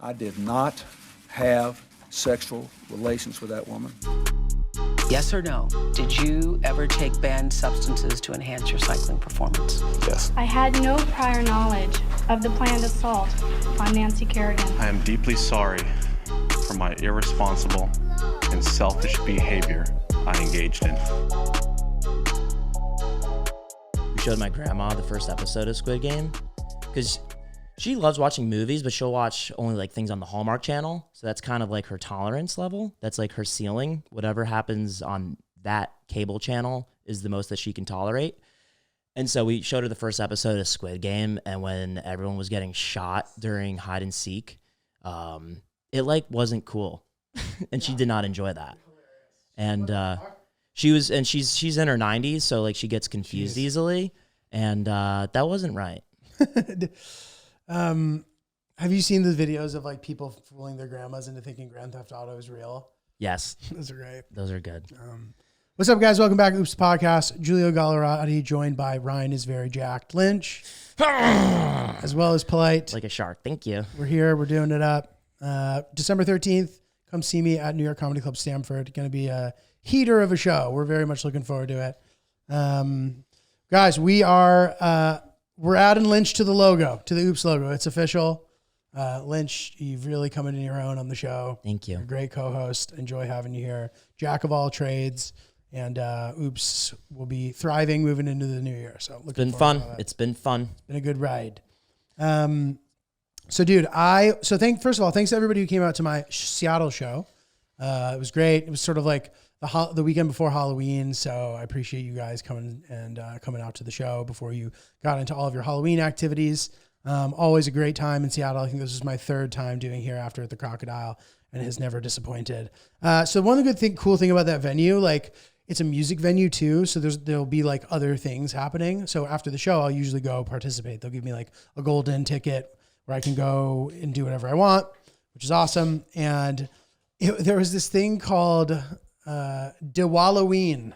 I did not have sexual relations with that woman. Yes or no? Did you ever take banned substances to enhance your cycling performance? Yes. I had no prior knowledge of the planned assault on Nancy Kerrigan. I am deeply sorry for my irresponsible and selfish behavior I engaged in. We showed my grandma the first episode of Squid Game because she loves watching movies, but she'll watch only like things on the Hallmark Channel. So that's kind of like her tolerance level. That's like her ceiling. Whatever happens on that cable channel is the most that she can tolerate. And so we showed her the first episode of Squid Game, and when everyone was getting shot during hide and seek, it like wasn't cool, and she did not enjoy that. And she's in her 90s, so like she gets confused easily, and that wasn't right. Have you seen the videos of like people fooling their grandmas into thinking Grand Theft Auto is real? Yes. Those are great. Those are good. What's up, guys? Welcome back to Oops Podcast. Giulio Gallerati, joined by Ryan is very jacked Lynch, as well as Polite. Like a shark. Thank you. We're here. We're doing it up. December 13th, come see me at New York Comedy Club Stamford. Going to be a heater of a show. We're very much looking forward to it. Guys, we're adding Lynch to the logo, to the Oops logo. It's official. Lynch, you've really come into your own on the show. Thank you. You're a great co-host. Enjoy having you here. Jack of all trades. And Oops will be thriving moving into the new year. So it's been fun. It's been fun. It's been a good ride. So dude, first of all, thanks to everybody who came out to my Seattle show. It was great. It was sort of like the weekend before Halloween. So I appreciate you guys coming out to the show before you got into all of your Halloween activities. Always a great time in Seattle. I think this is my third time doing here after at the Crocodile, and it has never disappointed. So one of the cool thing about that venue, like it's a music venue too. So there'll be like other things happening. So after the show, I'll usually go participate. They'll give me like a golden ticket where I can go and do whatever I want, which is awesome. And there was this thing called Diwaloween.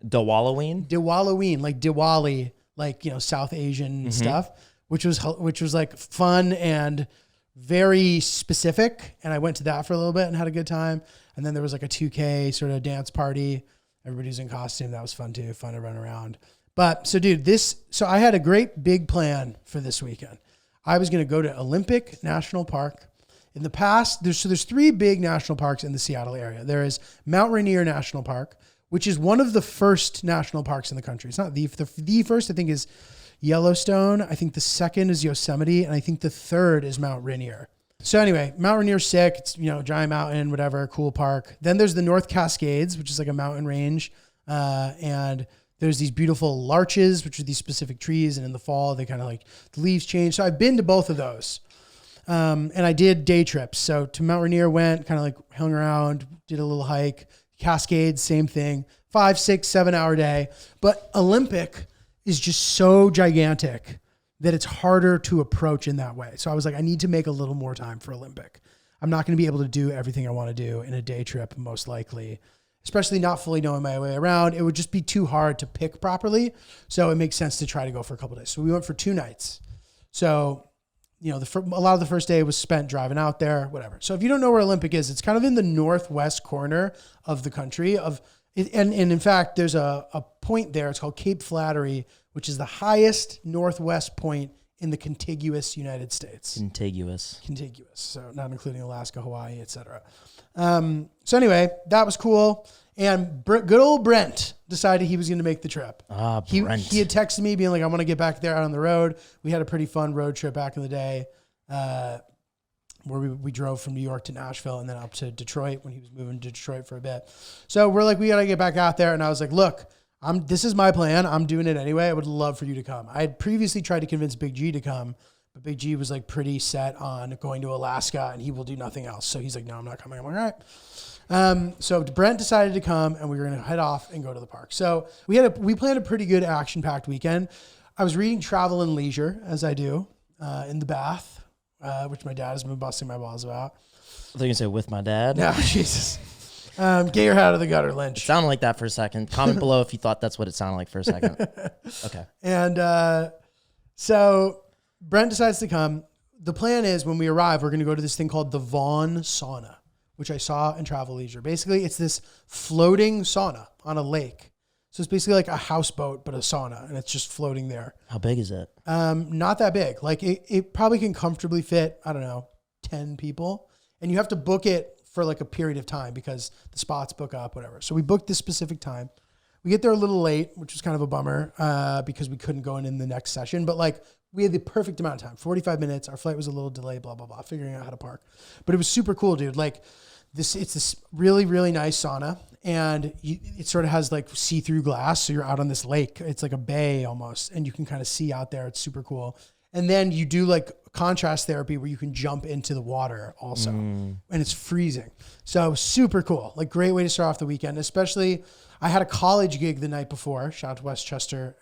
Diwaloween, like Diwali, like, South Asian stuff, which was like fun and very specific. And I went to that for a little bit and had a good time. And then there was like a 2K sort of dance party. Everybody's in costume. That was fun too. Fun to run around. But so dude, so I had a great big plan for this weekend. I was going to go to Olympic National Park. In the past, there's three big national parks in the Seattle area. There is Mount Rainier National Park, which is one of the first national parks in the country. It's not the first, I think, is Yellowstone. I think the second is Yosemite, and I think the third is Mount Rainier. So anyway, Mount Rainier's sick. It's, giant mountain, whatever, cool park. Then there's the North Cascades, which is like a mountain range. And there's these beautiful larches, which are these specific trees. And in the fall, they kind of like the leaves change. So I've been to both of those. And I did day trips. So to Mount Rainier went, kind of like hung around, did a little hike. Cascades, same thing. 5, 6, 7 hour day. But Olympic is just so gigantic that it's harder to approach in that way. So I was like, I need to make a little more time for Olympic. I'm not going to be able to do everything I want to do in a day trip, most likely, especially not fully knowing my way around. It would just be too hard to pick properly. So it makes sense to try to go for a couple of days. So we went for 2 nights. So, a lot of the first day was spent driving out there, whatever. So if you don't know where Olympic is, it's kind of in the northwest corner of the country and in fact, there's a point there. It's called Cape Flattery, which is the highest northwest point in the contiguous United States. Contiguous. So not including Alaska, Hawaii, etc. So anyway, that was cool. And good old Brent decided he was going to make the trip. Brent. He had texted me being like, I want to get back there out on the road. We had a pretty fun road trip back in the day. Where we drove from New York to Nashville and then up to Detroit when he was moving to Detroit for a bit. So we're like, we got to get back out there. And I was like, look, this is my plan. I'm doing it anyway. I would love for you to come. I had previously tried to convince Big G to come, but Big G was like pretty set on going to Alaska and he will do nothing else. So he's like, no, I'm not coming. I'm like, all right. So Brent decided to come and we were going to head off and go to the park. So we planned a pretty good action-packed weekend. I was reading Travel and Leisure, as I do, in the bath. Which my dad has been busting my balls about. I thought you were going to say with my dad. No, Jesus. Get your head out of the gutter, Lynch. It sounded like that for a second. Comment below if you thought that's what it sounded like for a second. Okay. And so Brent decides to come. the plan is when we arrive, we're going to go to this thing called the Vaughn Sauna, which I saw in Travel Leisure. Basically, it's this floating sauna on a lake. So it's basically like a houseboat, but a sauna, and it's just floating there. How big is it? Not that big. Like it probably can comfortably fit, I don't know, 10 people. And you have to book it for like a period of time because the spots book up, whatever. So we booked this specific time. We get there a little late, which was kind of a bummer because we couldn't go in the next session. But like we had the perfect amount of time, 45 minutes. Our flight was a little delayed, blah, blah, blah, figuring out how to park. But it was super cool, dude. Like it's this really, really nice sauna. And it sort of has like see-through glass. So you're out on this lake. It's like a bay almost. And you can kind of see out there. It's super cool. And then you do like contrast therapy where you can jump into the water also. And it's freezing. So super cool. Like great way to start off the weekend, especially I had a college gig the night before. Shout out to Westchester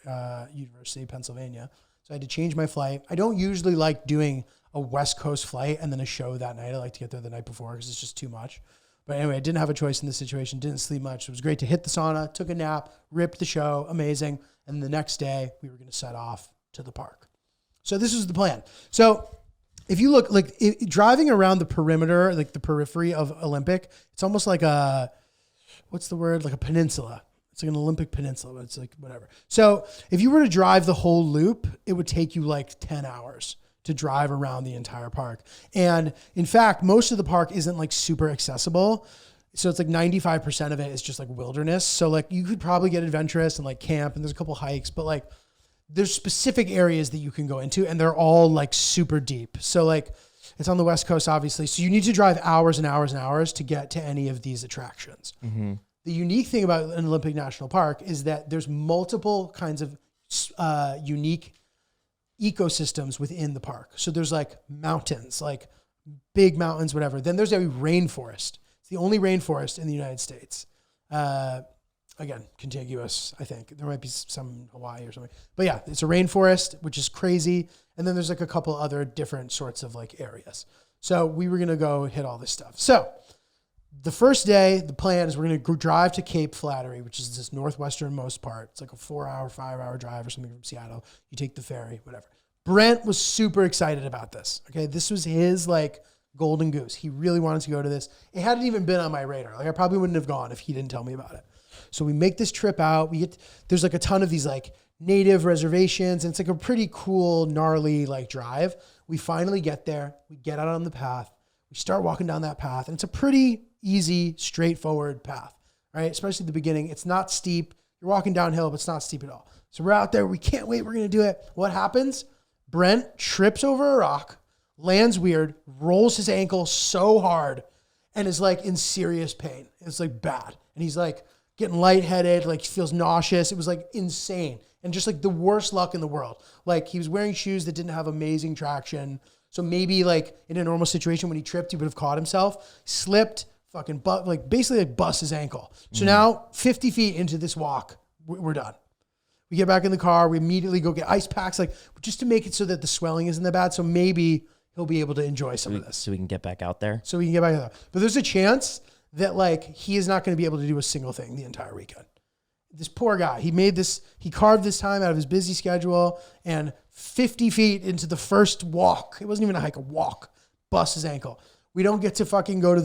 University, Pennsylvania. So I had to change my flight. I don't usually like doing a West Coast flight and then a show that night. I like to get there the night before because it's just too much. But anyway, I didn't have a choice in this situation. Didn't sleep much. It was great to hit the sauna, took a nap, ripped the show. Amazing. And the next day we were going to set off to the park. So this is the plan. So if you look like driving around the perimeter, like the periphery of Olympic, it's almost like what's the word? Like a peninsula. It's like an Olympic peninsula, but it's like whatever. So if you were to drive the whole loop, it would take you like 10 hours to drive around the entire park. And in fact, most of the park isn't like super accessible. So it's like 95% of it is just like wilderness. So like you could probably get adventurous and like camp and there's a couple hikes, but like there's specific areas that you can go into and they're all like super deep. So like it's on the West Coast, obviously. So you need to drive hours and hours and hours to get to any of these attractions. Mm-hmm. The unique thing about an Olympic National Park is that there's multiple kinds of unique ecosystems within the park. So there's like mountains, like big mountains, whatever. Then there's a rainforest. It's the only rainforest in the United States. Again, contiguous, I think. There might be some in Hawaii or something. But yeah, it's a rainforest, which is crazy. And then there's like a couple other different sorts of like areas. So we were going to go hit all this stuff. So the first day, the plan is we're going to drive to Cape Flattery, which is this northwesternmost part. It's like a 4-hour, 5-hour drive or something from Seattle. You take the ferry, whatever. Brent was super excited about this. Okay. This was his like golden goose. He really wanted to go to this. It hadn't even been on my radar. Like I probably wouldn't have gone if he didn't tell me about it. So we make this trip out. There's like a ton of these like native reservations and it's like a pretty cool, gnarly like drive. We finally get there. We get out on the path. We start walking down that path and it's a pretty easy, straightforward path, right? Especially at the beginning. It's not steep. You're walking downhill, but it's not steep at all. So we're out there. We can't wait. We're going to do it. What happens? Brent trips over a rock, lands weird, rolls his ankle so hard and is like in serious pain. It's like bad. And he's like, getting lightheaded, like he feels nauseous. It was like insane and just like the worst luck in the world. Like he was wearing shoes that didn't have amazing traction. So maybe like in a normal situation when he tripped, he would have caught himself, slipped, basically bust his ankle. So now 50 feet into this walk, we're done. We get back in the car. We immediately go get ice packs, like just to make it so that the swelling isn't that bad. So maybe he'll be able to enjoy some of this. So we can get back out there. But there's a chance that like he is not going to be able to do a single thing the entire weekend. This poor guy, he carved this time out of his busy schedule and 50 feet into the first walk, it wasn't even a hike, a walk, bust his ankle. We don't get to fucking go to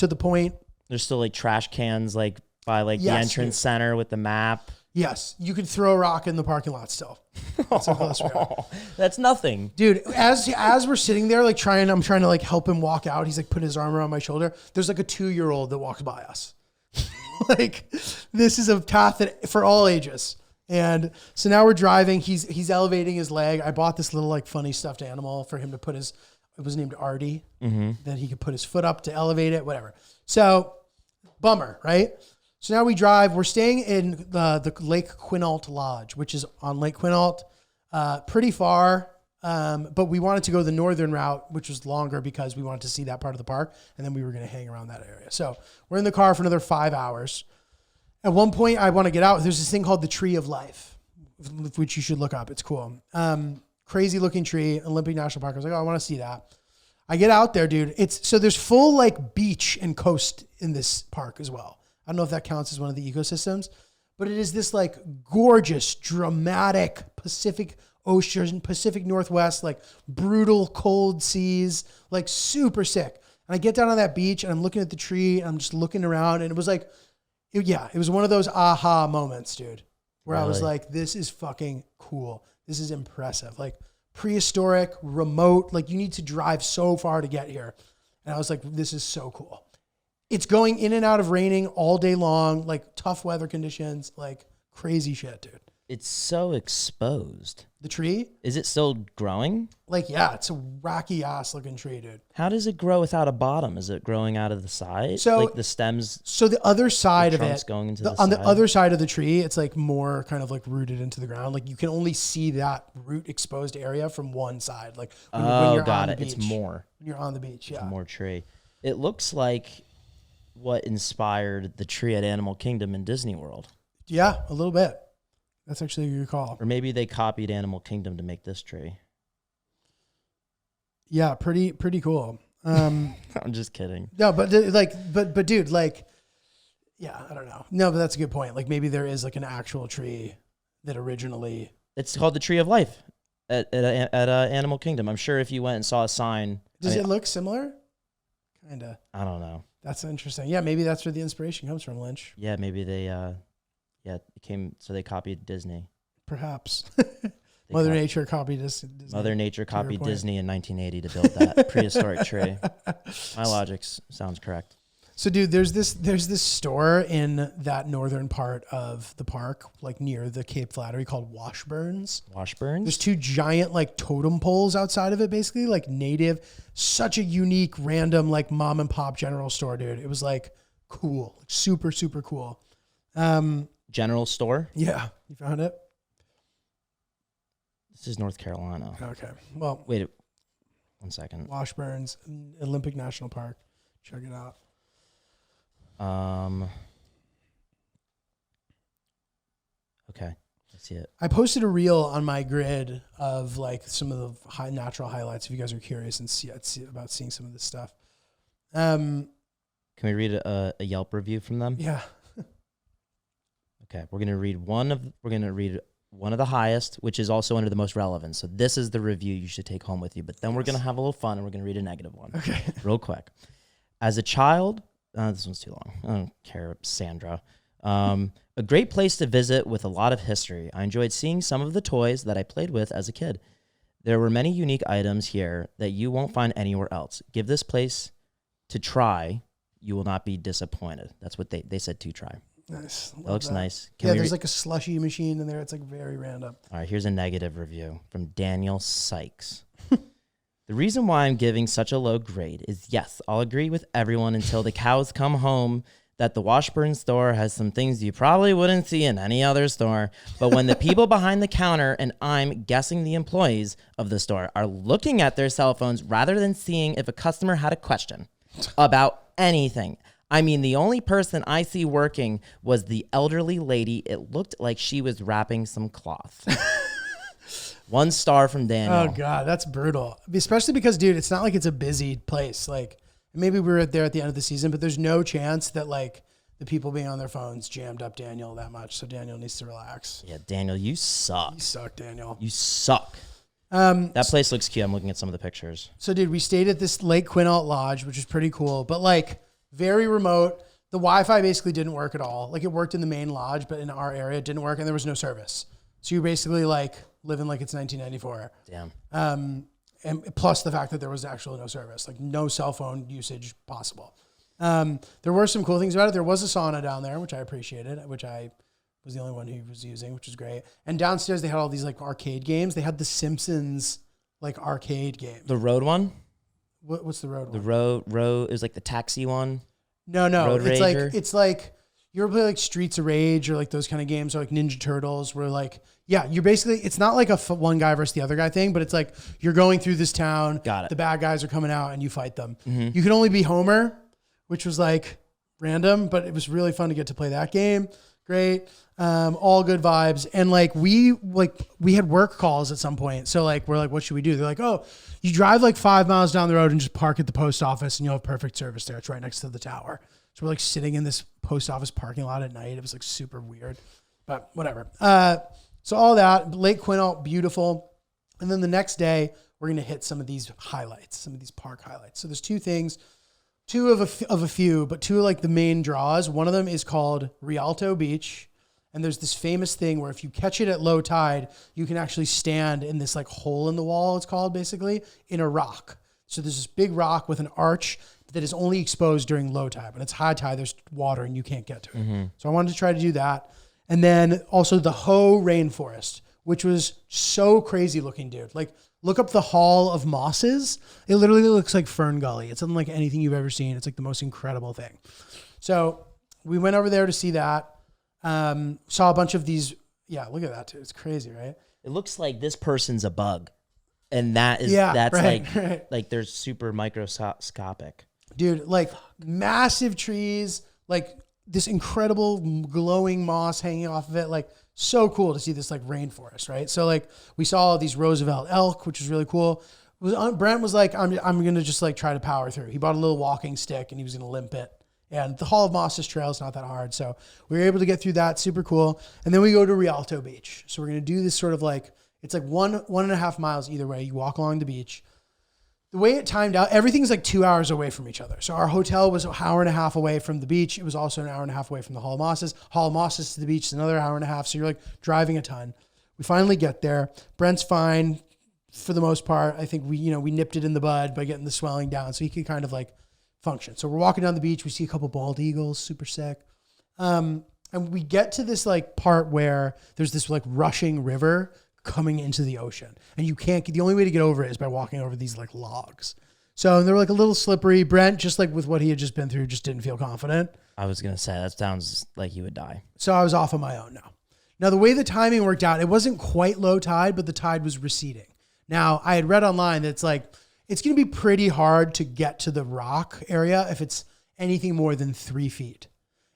the point. There's still like trash cans like by like the entrance center with the map. Yes, you could throw a rock in the parking lot still. That's how close we are. That's nothing. Dude, as we're sitting there, like I'm trying to like help him walk out. He's like putting his arm around my shoulder. There's like a 2-year-old that walks by us. Like this is a path that for all ages. And so now we're driving. He's elevating his leg. I bought this little like funny stuffed animal for him to put it was named Artie. Mm-hmm. That he could put his foot up to elevate it, whatever. So bummer, right? So now we drive. We're staying in the Lake Quinault Lodge, which is on Lake Quinault, pretty far. But we wanted to go the northern route, which was longer because we wanted to see that part of the park. And then we were going to hang around that area. So we're in the car for another 5 hours. At one point, I want to get out. There's this thing called the Tree of Life, which you should look up. It's cool. Crazy looking tree, Olympic National Park. I was like, oh, I want to see that. I get out there, dude. So there's full like beach and coast in this park as well. I don't know if that counts as one of the ecosystems, but it is this like gorgeous, dramatic Pacific ocean, Pacific Northwest, like brutal cold seas, like super sick. And I get down on that beach and I'm looking at the tree and I'm just looking around and it was like, it was one of those aha moments, dude, where I was Really? like, this is fucking cool. This is impressive. Like prehistoric, remote, like you need to drive so far to get here. And I was like, this is so cool. It's going in and out of raining all day long, like tough weather conditions, like crazy shit, dude. It's so exposed. The tree, Is it still growing? like, yeah, it's a rocky ass looking tree, dude. How does it grow without a bottom? Is it growing out of the side? So- like the stems, So the other side of trunk's it, going into the on the side? other side of the tree, it's like more kind of like rooted into the ground. Like you can only see that root exposed area from one side. Like when you're got on it. the It's beach. more. When you're on the beach, yeah. More tree. It looks like what inspired the tree at Animal Kingdom in Disney World. Yeah, a little bit. That's actually a good call. Or maybe they copied Animal Kingdom to make this tree. Yeah, pretty cool. I'm just kidding. No, but but dude, like, yeah, I don't know. No, but that's a good point. Like maybe there is like an actual tree that originally. It's called the Tree of Life at Animal Kingdom. I'm sure if you went and saw a sign. Does it look similar? Kinda. I don't know. That's interesting. Yeah, maybe that's where the inspiration comes from, Lynch. Yeah, maybe they, it came, so they copied Disney. Perhaps. They Mother cop- Nature copied Disney. Mother Nature your copied point. Disney in 1980 to build that prehistoric tree. My logic sounds correct. So, dude, there's this store in that northern part of the park, like near the Cape Flattery, called Washburns. Washburns? There's two giant like totem poles outside of it, basically like native. Such a unique, random like mom and pop general store, dude. It was like cool, like, super super cool. General store? Yeah, you found it. This is North Carolina. Okay, well, Wait, 1 second. Washburns Olympic National Park. Check it out. Okay, I see it. I posted a reel on my grid of like some of the natural highlights. If you guys are curious and see about seeing some of this stuff. Can we read a Yelp review from them? Yeah. Okay, we're gonna read one of the highest, which is also under the most relevant. So this is the review you should take home with you. But then we're gonna have a little fun and we're gonna read a negative one. Okay. Real quick. As a child, this one's too long. I don't care, Sandra. A great place to visit with a lot of history. I enjoyed seeing some of the toys that I played with as a kid. There were many unique items here that you won't find anywhere else. Give this place to try. You will not be disappointed. That's what they said, to try. Nice. That looks nice. Yeah, there's like a slushy machine in there. It's like very random. All right, here's a negative review from Daniel Sykes. The reason why I'm giving such a low grade is, yes, I'll agree with everyone until the cows come home that the Washburn store has some things you probably wouldn't see in any other store. But when the people behind the counter, and I'm guessing the employees of the store, are looking at their cell phones rather than seeing if a customer had a question about anything. I mean, the only person I see working was the elderly lady. It looked like she was wrapping some cloth. 1 star from Daniel. Oh God, that's brutal. Especially because, dude, it's not like it's a busy place. Like maybe we were there at the end of the season, but there's no chance that like the people being on their phones jammed up Daniel that much. So Daniel needs to relax. Yeah, Daniel, you suck. You suck, Daniel. You suck. That place looks cute. I'm looking at some of the pictures. So, dude, we stayed at this Lake Quinault Lodge, which is pretty cool, but like very remote. The Wi-Fi basically didn't work at all. Like it worked in the main lodge, but in our area it didn't work, and there was no service. So you're basically like living like it's 1994. Damn. And plus the fact that there was actually no service, like no cell phone usage possible. There were some cool things about it. There was a sauna down there, which I appreciated, which I was the only one who was using, which was great. And downstairs they had all these like arcade games. They had the Simpsons like arcade game. The road one? What's the road one? The road is like the taxi one. No. Road Rager? It's like you ever play like Streets of Rage or like those kind of games, or like Ninja Turtles, where like, yeah, you're basically, it's not like a one guy versus the other guy thing, but it's like you're going through this town. Got it. The bad guys are coming out and you fight them. Mm-hmm. You can only be Homer, which was like random, but it was really fun to get to play that game. Great. All good vibes. And like we had work calls at some point. So like, we're like, what should we do? They're like, oh, you drive like 5 miles down the road and just park at the post office and you'll have perfect service there. It's right next to the tower. So we're like sitting in this post office parking lot at night. It was like super weird, but whatever. So all that, Lake Quinault, beautiful. And then the next day, we're going to hit some of these highlights, some of these park highlights. So there's two things, two of a few, but two are like the main draws. One of them is called Rialto Beach. And there's this famous thing where if you catch it at low tide, you can actually stand in this like hole in the wall, it's called basically, in a rock. So there's this big rock with an arch that is only exposed during low tide. When it's high tide, there's water and you can't get to it. So I wanted to try to do that. And then also the Ho Rainforest, which was so crazy looking, dude. Like, look up the Hall of Mosses. It literally looks like Fern Gully. It's unlike anything you've ever seen. It's like the most incredible thing. So we went over there to see that. Saw a bunch of these. Yeah, look at that too. It's crazy, right? It looks like this person's a bug. And that's right. like they're super microscopic. Dude, like massive trees, like this incredible glowing moss hanging off of it. Like so cool to see this like rainforest, right? So like we saw all these Roosevelt elk, which was really cool. Brent was like, I'm going to just like try to power through. He bought a little walking stick and he was going to limp it. And the Hall of Mosses trail is not that hard. So we were able to get through that. Super cool. And then we go to Rialto Beach. So we're going to do this sort of like, it's like 1.5 miles either way. You walk along the beach. The way it timed out, everything's like 2 hours away from each other. So our hotel was an hour and a half away from the beach. It was also an hour and a half away from the Hall of Mosses. Hall of Mosses to the beach is another hour and a half. So you're like driving a ton. We finally get there. Brent's fine for the most part. I think we nipped it in the bud by getting the swelling down so he could kind of like function. So we're walking down the beach. We see a couple bald eagles, super sick. And we get to this like part where there's this like rushing river coming into the ocean. And the only way to get over it is by walking over these like logs. So they were like a little slippery. Brent, just like with what he had just been through, just didn't feel confident. I was going to say, that sounds like you would die. So I was off on my own now. Now, the way the timing worked out, it wasn't quite low tide, but the tide was receding. Now, I had read online that it's going to be pretty hard to get to the rock area if it's anything more than 3 feet.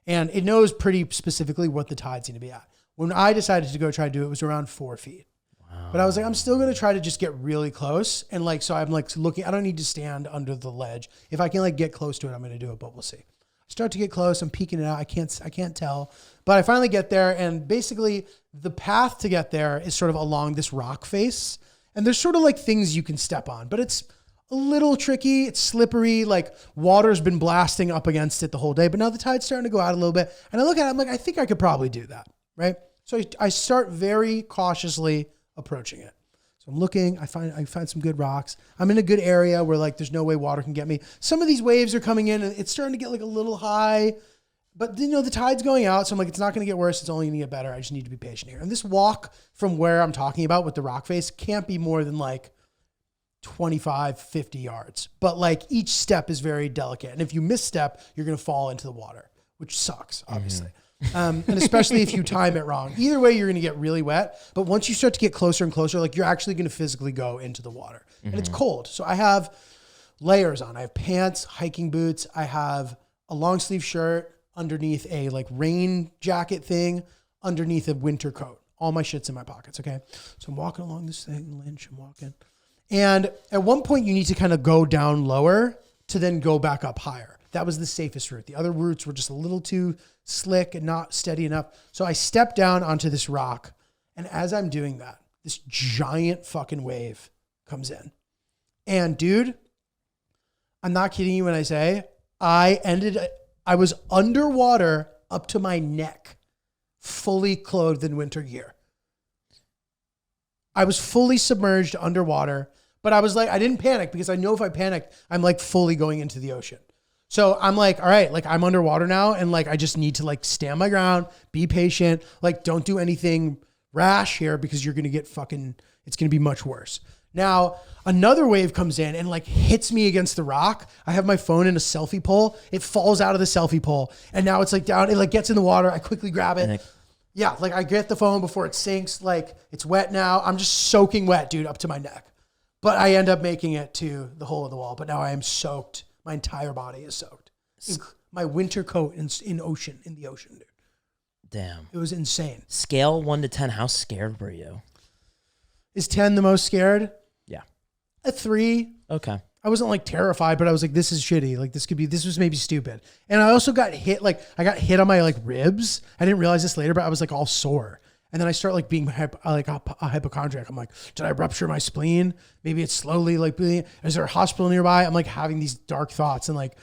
And it knows pretty specifically what the tide's going to be at. When I decided to go try to do it, it was around 4 feet. Wow. But I was like, I'm still going to try to just get really close. And like, so I'm like looking, I don't need to stand under the ledge. If I can like get close to it, I'm going to do it, but we'll see. I start to get close. I'm peeking it out. I can't tell, but I finally get there. And basically the path to get there is sort of along this rock face. And there's sort of like things you can step on, but it's a little tricky. It's slippery. Like water's been blasting up against it the whole day, but now the tide's starting to go out a little bit. And I look at it, I'm like, I think I could probably do that. Right. So I start very cautiously approaching it. So I'm looking, I find some good rocks. I'm in a good area where like, there's no way water can get me. Some of these waves are coming in and it's starting to get like a little high, but the tide's going out. So I'm like, it's not going to get worse. It's only going to get better. I just need to be patient here. And this walk from where I'm talking about with the rock face can't be more than like 25, 50 yards. But like each step is very delicate. And if you misstep, you're going to fall into the water, which sucks, obviously. And especially if you time it wrong. Either way, you're going to get really wet. But once you start to get closer and closer, like you're actually going to physically go into the water. And it's cold. So I have layers on. I have pants, hiking boots. I have a long sleeve shirt underneath a like rain jacket thing, underneath a winter coat. All my shit's in my pockets, okay? So I'm walking along this thing, Lynch, I'm walking. And at one point, you need to kind of go down lower to then go back up higher. That was the safest route. The other routes were just a little too slick and not steady enough. So I stepped down onto this rock. And as I'm doing that, this giant fucking wave comes in. And dude, I'm not kidding you when I say I was underwater up to my neck, fully clothed in winter gear. I was fully submerged underwater, but I was like, I didn't panic because I know if I panicked, I'm like fully going into the ocean. So I'm like, all right, like I'm underwater now. And like, I just need to like stand my ground, be patient. Like, don't do anything rash here because you're going to get it's going to be much worse. Now, another wave comes in and like hits me against the rock. I have my phone in a selfie pole. It falls out of the selfie pole. And now it's like down, it like gets in the water. I quickly grab it. Yeah, like I get the phone before it sinks. Like it's wet now. I'm just soaking wet, dude, up to my neck. But I end up making it to the hole in the wall. But now I am soaked. My entire body is soaked. My winter coat in the ocean, dude. Damn. It was insane. Scale 1 to 10, how scared were you? Is 10 the most scared? Yeah. A 3. Okay. I wasn't like terrified, but I was like, this is shitty. Like this was maybe stupid. And I also got hit, like I got hit on my like ribs. I didn't realize this later, but I was like all sore. And then I start like being a hypochondriac. I'm like, did I rupture my spleen? Maybe it's slowly like bleeding. Is there a hospital nearby? I'm like having these dark thoughts and like,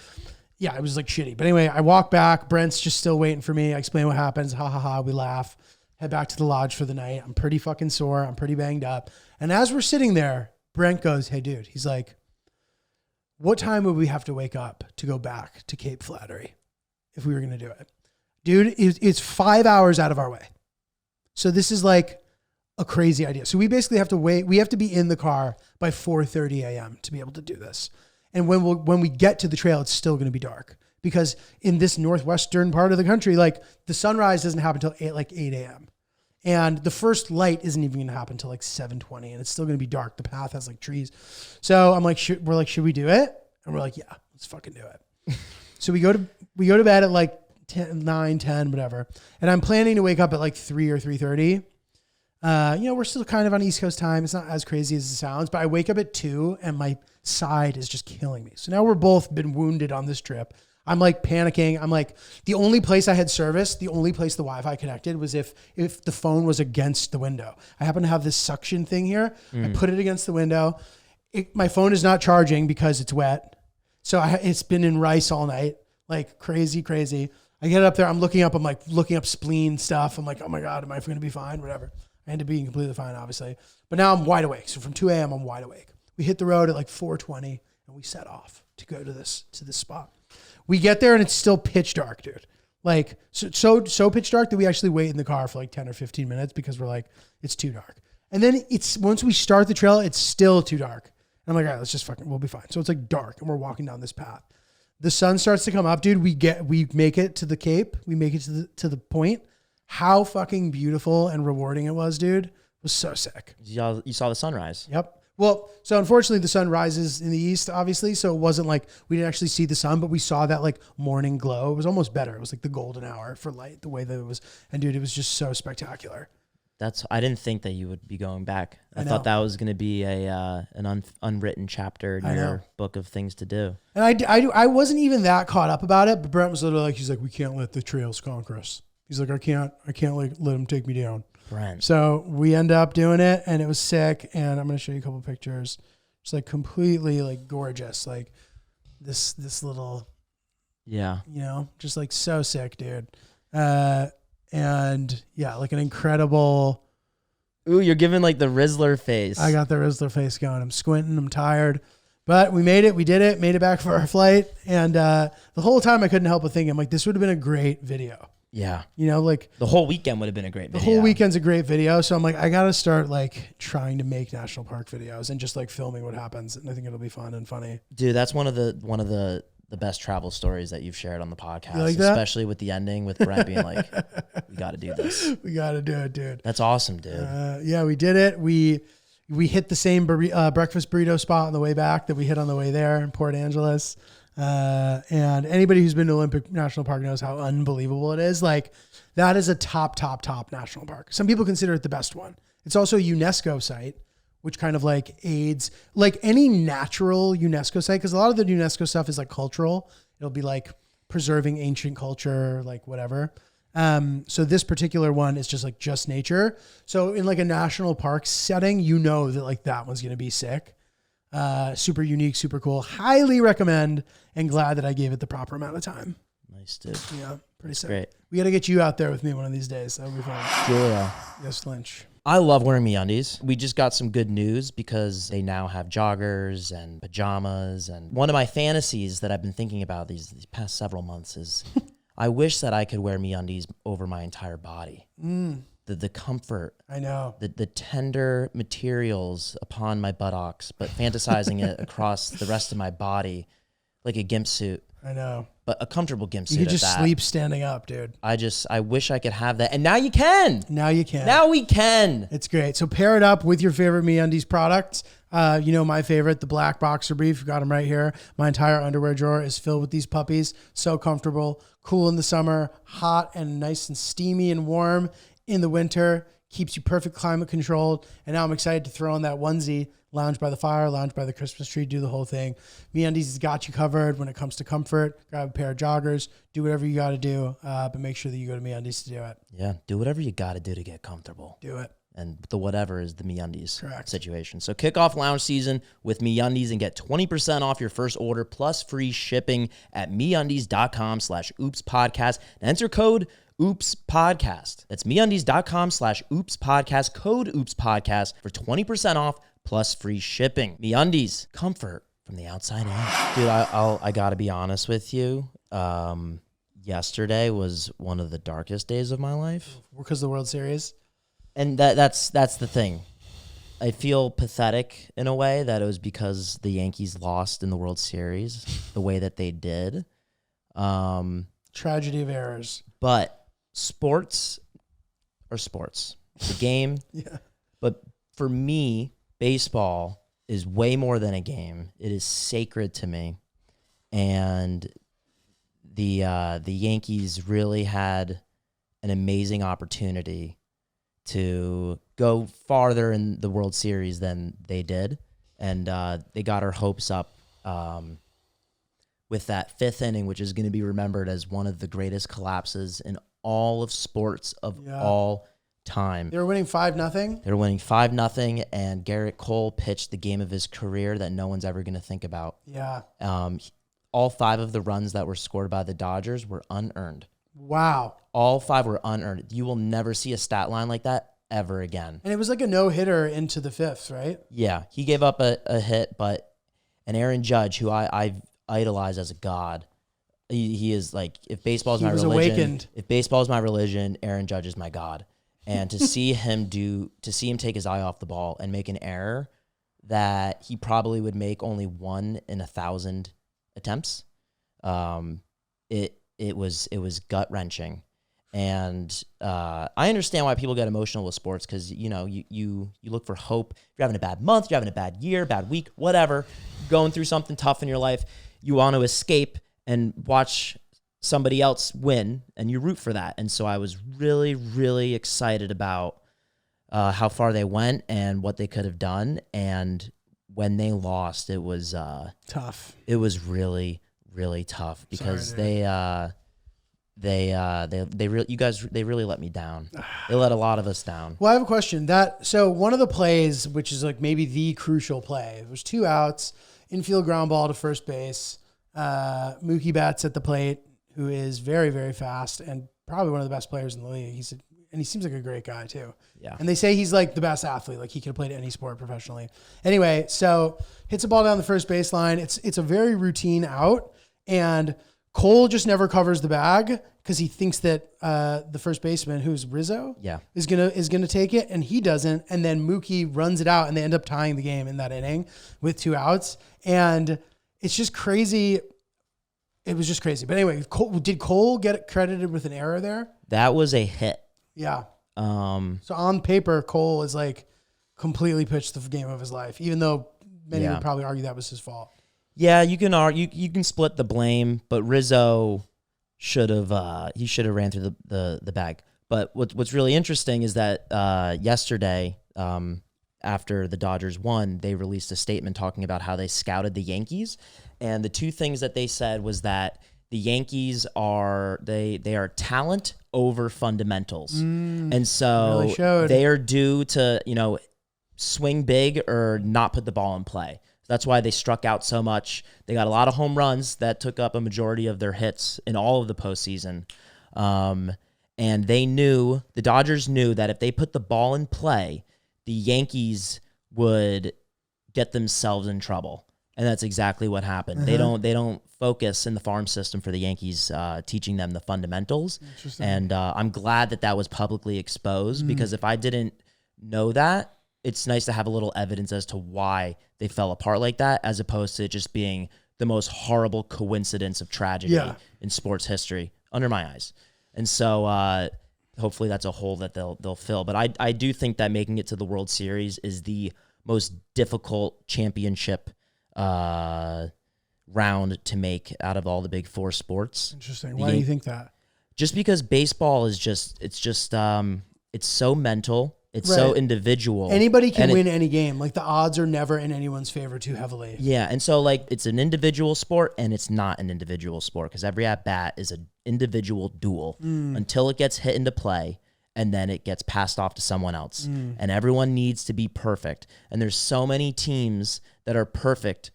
yeah, it was like shitty. But anyway, I walk back. Brent's just still waiting for me. I explain what happens. Ha ha ha. We laugh. Head back to the lodge for the night. I'm pretty fucking sore. I'm pretty banged up. And as we're sitting there, Brent goes, hey dude, he's like, what time would we have to wake up to go back to Cape Flattery if we were going to do it? Dude, it's 5 hours out of our way. So this is like a crazy idea. So we basically have to wait. We have to be in the car by 4:30 a.m. to be able to do this. And when we get to the trail, it's still going to be dark because in this northwestern part of the country, like the sunrise doesn't happen until 8 a.m. And the first light isn't even going to happen until like 7:20, and it's still going to be dark. The path has like trees. So I'm like, should we do it? And we're like, yeah, let's fucking do it. So we go to bed at like 9, 10, whatever. And I'm planning to wake up at like 3 or 3:30. We're still kind of on East Coast time. It's not as crazy as it sounds, but I wake up at 2 and my side is just killing me. So now we're both been wounded on this trip. I'm like panicking. I'm like, the only place I had service, the only place the Wi-Fi connected was if the phone was against the window. I happen to have this suction thing here. I put it against the window. My phone is not charging because it's wet. So it's been in rice all night, like crazy. I get up there. I'm looking up spleen stuff. I'm like, oh my God, am I going to be fine? Whatever. I ended up being completely fine, obviously. But now I'm wide awake. So from 2 a.m., I'm wide awake. We hit the road at like 4:20 and we set off to go to this spot. We get there and it's still pitch dark, dude. Like so pitch dark that we actually wait in the car for like 10 or 15 minutes because we're like, it's too dark. And then once we start the trail, it's still too dark. And I'm like, all right, we'll be fine. So it's like dark and we're walking down this path. The sun starts to come up, dude. We make it to the Cape. We make it to the point. How fucking beautiful and rewarding it was, dude. It was so sick. You saw the sunrise. Yep. Well, so unfortunately the sun rises in the east, obviously. So it wasn't like we didn't actually see the sun, but we saw that like morning glow. It was almost better. It was like the golden hour for light, the way that it was. And dude, it was just so spectacular. I didn't think that you would be going back. I thought that was going to be an unwritten chapter in your book of things to do. And I wasn't even that caught up about it, but Brent was literally like, he's like, we can't let the trails conquer us. He's like, I can't like let them take me down. Brent. So we end up doing it and it was sick. And I'm going to show you a couple of pictures. It's like completely like gorgeous. Like this little, just like so sick, dude. And yeah, like an incredible. Ooh, you're giving like the Rizzler face. I got the Rizzler face going. I'm squinting. I'm tired. But we made it. We did it. Made it back for our flight. And the whole time I couldn't help but think, I'm like, this would have been a great video. Yeah. Like. The whole weekend would have been a great video. The whole weekend's a great video. So I'm like, I got to start like trying to make national park videos and just like filming what happens. And I think it'll be fun and funny. Dude, that's one of the best travel stories that you've shared on the podcast, like that? Especially with the ending with Brent being like, we got to do this. We got to do it, dude. That's awesome, dude. Yeah, we did it. We hit the same breakfast burrito spot on the way back that we hit on the way there in Port Angeles. And anybody who's been to Olympic National Park knows how unbelievable it is. Like that is a top national park. Some people consider it the best one. It's also a UNESCO site, which kind of like aids like any natural UNESCO site. Cause a lot of the UNESCO stuff is like cultural. It'll be like preserving ancient culture, like whatever. So this particular one is just nature. So in like a national park setting, that like that one's going to be sick. Super unique, super cool. Highly recommend and glad that I gave it the proper amount of time. Nice, dude. Yeah, pretty sick. Great. We got to get you out there with me one of these days. That'll be fun. Julia. Yes, Lynch. I love wearing MeUndies. We just got some good news because they now have joggers and pajamas. And one of my fantasies that I've been thinking about these past several months is I wish that I could wear MeUndies over my entire body. The comfort. I know. The tender materials upon my buttocks, but fantasizing it across the rest of my body like a gimp suit. I know. But a comfortable gimp suit. You could just sleep standing up, dude. I wish I could have that. And now you can. Now you can. Now we can. It's great. So pair it up with your favorite MeUndies products. My favorite, the black boxer brief. You've got them right here. My entire underwear drawer is filled with these puppies. So comfortable, cool in the summer, hot and nice and steamy and warm in the winter. keeps you perfect climate controlled. And now I'm excited to throw on that onesie, lounge by the fire, lounge by the Christmas tree, do the whole thing. MeUndies has got you covered when it comes to comfort. Grab a pair of joggers, do whatever you got to do, but make sure that you go to MeUndies to do it. Yeah, do whatever you got to do to get comfortable. Do it. And the whatever is the MeUndies Correct. situation. So kick off lounge season with MeUndies and get 20% off your first order plus free shipping at MeUndies.com/OopsPodcast. And enter code OopsPodcast. That's MeUndies.com/OopsPodcast. Code OopsPodcast for 20% off plus free shipping. MeUndies, comfort from the outside in. Dude, I gotta be honest with you. Yesterday was one of the darkest days of my life. Because of the World Series. And that's the thing. I feel pathetic in a way that it was because the Yankees lost in the World Series the way that they did. Tragedy of errors. But sports are sports. It's a game. Yeah. But for me, baseball is way more than a game. It is sacred to me. And the Yankees really had an amazing opportunity to go farther in the World Series than they did. And they got our hopes up with that fifth inning, which is going to be remembered as one of the greatest collapses in all of sports of all time. They were winning 5-0. They were winning 5-0, and Garrett Cole pitched the game of his career that no one's ever going to think about. Yeah. All 5 of the runs that were scored by the Dodgers were unearned. Wow. All 5 were unearned. You will never see a stat line like that ever again. And it was like a no-hitter into the 5th, right? Yeah, he gave up a hit, but an Aaron Judge, who I idolize as a god, he is like, if baseball is He my was religion, awakened. if baseball is my religion, Aaron Judge is my god. And to see him take his eye off the ball and make an error that he probably would make only 1 in 1,000 attempts, it was gut wrenching. And I understand why people get emotional with sports, because you look for hope. If you're having a bad month, you're having a bad year, bad week, whatever, going through something tough in your life, you want to escape and watch somebody else win, and you root for that. And so I was really, really excited about how far they went and what they could have done. And when they lost, it was Tough. It was really, really tough, because Sorry, they really let me down. They let a lot of us down. Well, I have a question. So one of the plays, which is like maybe the crucial play, it was 2 outs, infield ground ball to first base. Mookie Betts at the plate, who is very, very fast and probably one of the best players in the league. And he seems like a great guy too. Yeah. And they say he's like the best athlete. Like he could have played any sport professionally. Anyway, so hits a ball down the first baseline. It's a very routine out, and Cole just never covers the bag because he thinks that the first baseman, who's Rizzo, is gonna take it, and he doesn't. And then Mookie runs it out, and they end up tying the game in that inning with 2 outs. And it's just crazy. It was just crazy. But anyway, did Cole get credited with an error there? That was a hit. Yeah. So on paper, Cole is like completely pitched the game of his life, even though many would probably argue that was his fault. Yeah, you can argue, you can split the blame, but Rizzo should have ran through the bag. But what's really interesting is that yesterday, after the Dodgers won, they released a statement talking about how they scouted the Yankees, and the 2 things that they said was that the Yankees are talent over fundamentals, and so really they are due to swing big or not put the ball in play. That's why they struck out so much. They got a lot of home runs that took up a majority of their hits in all of the postseason. And the Dodgers knew that if they put the ball in play, the Yankees would get themselves in trouble. And that's exactly what happened. They don't focus in the farm system for the Yankees, teaching them the fundamentals. And I'm glad that was publicly exposed, because if I didn't know that, it's nice to have a little evidence as to why they fell apart like that, as opposed to just being the most horrible coincidence of tragedy in sports history under my eyes. And so hopefully that's a hole that they'll fill. But I do think that making it to the World Series is the most difficult championship round to make out of all the big 4 sports. Interesting. Why do you think that? Just because baseball is it's so mental. It's so Right. individual. Anybody can And win any game. Like the odds are never in anyone's favor too heavily. Yeah, and so like it's an individual sport and it's not an individual sport because every at bat is an individual duel until it gets hit into play and then it gets passed off to someone else. And everyone needs to be perfect. And there's so many teams that are perfect.